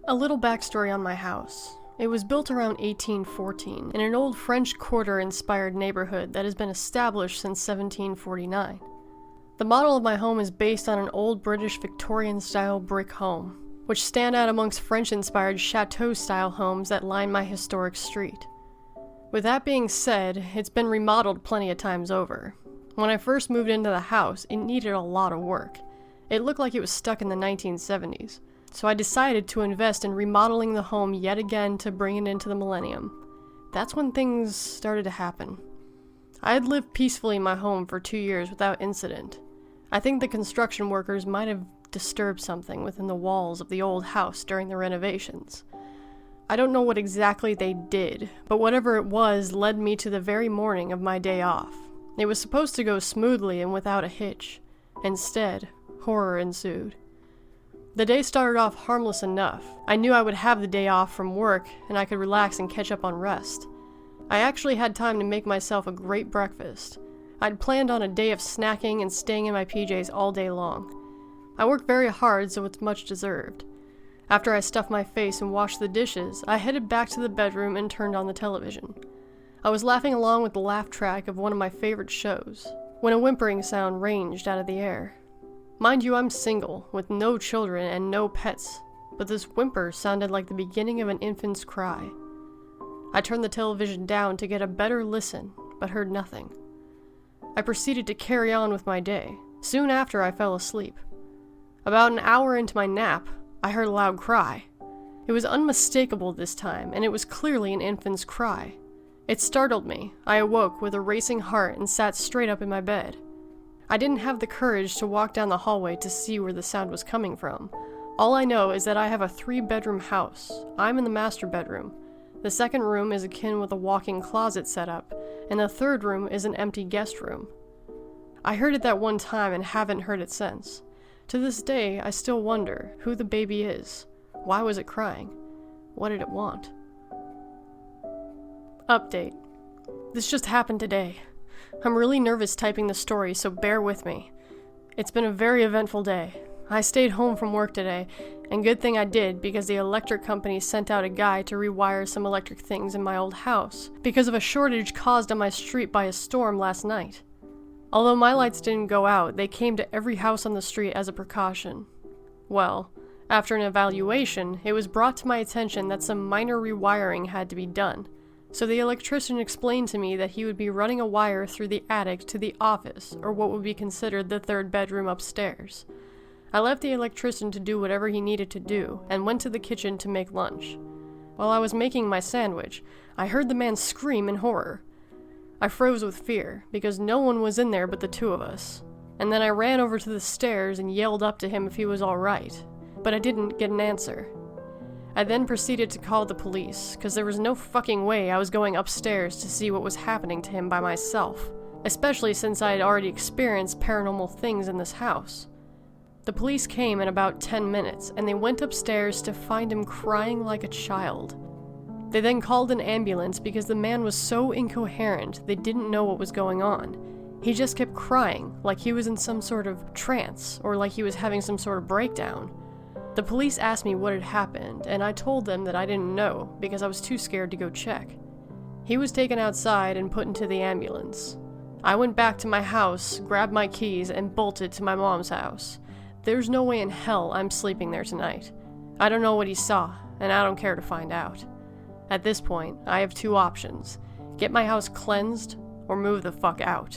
A little backstory on my house. It was built around 1814 in an old French Quarter-inspired neighborhood that has been established since 1749. The model of my home is based on an old British Victorian-style brick home, which stand out amongst French-inspired chateau-style homes that line my historic street. With that being said, it's been remodeled plenty of times over. When I first moved into the house, it needed a lot of work. It looked like it was stuck in the 1970s. So I decided to invest in remodeling the home yet again to bring it into the millennium. That's when things started to happen. I had lived peacefully in my home for 2 years without incident. I think the construction workers might have disturbed something within the walls of the old house during the renovations. I don't know what exactly they did, but whatever it was led me to the very morning of my day off. It was supposed to go smoothly and without a hitch. Instead, horror ensued. The day started off harmless enough. I knew I would have the day off from work and I could relax and catch up on rest. I actually had time to make myself a great breakfast. I'd planned on a day of snacking and staying in my PJs all day long. I worked very hard, so it's much deserved. After I stuffed my face and washed the dishes, I headed back to the bedroom and turned on the television. I was laughing along with the laugh track of one of my favorite shows, when a whimpering sound ranged out of the air. Mind you, I'm single, with no children and no pets, but this whimper sounded like the beginning of an infant's cry. I turned the television down to get a better listen, but heard nothing. I proceeded to carry on with my day. Soon after, I fell asleep. About an hour into my nap, I heard a loud cry. It was unmistakable this time, and it was clearly an infant's cry. It startled me. I awoke with a racing heart and sat straight up in my bed. I didn't have the courage to walk down the hallway to see where the sound was coming from. All I know is that I have a 3-bedroom house. I'm in the master bedroom. The second room is akin with a walk-in closet setup, and the third room is an empty guest room. I heard it that one time and haven't heard it since. To this day, I still wonder who the baby is. Why was it crying? What did it want? Update. This just happened today. I'm really nervous typing the story, so bear with me. It's been a very eventful day. I stayed home from work today, and good thing I did because the electric company sent out a guy to rewire some electric things in my old house because of a shortage caused on my street by a storm last night. Although my lights didn't go out, they came to every house on the street as a precaution. Well, after an evaluation, it was brought to my attention that some minor rewiring had to be done. So the electrician explained to me that he would be running a wire through the attic to the office, or what would be considered the third bedroom upstairs. I left the electrician to do whatever he needed to do, and went to the kitchen to make lunch. While I was making my sandwich, I heard the man scream in horror. I froze with fear, because no one was in there but the two of us. And then I ran over to the stairs and yelled up to him if he was alright, but I didn't get an answer. I then proceeded to call the police, because there was no fucking way I was going upstairs to see what was happening to him by myself, especially since I had already experienced paranormal things in this house. The police came in about 10 minutes, and they went upstairs to find him crying like a child. They then called an ambulance because the man was so incoherent they didn't know what was going on. He just kept crying, like he was in some sort of trance, or like he was having some sort of breakdown. The police asked me what had happened, and I told them that I didn't know because I was too scared to go check. He was taken outside and put into the ambulance. I went back to my house, grabbed my keys, and bolted to my mom's house. There's no way in hell I'm sleeping there tonight. I don't know what he saw, and I don't care to find out. At this point, I have 2 options. Get my house cleansed, or move the fuck out.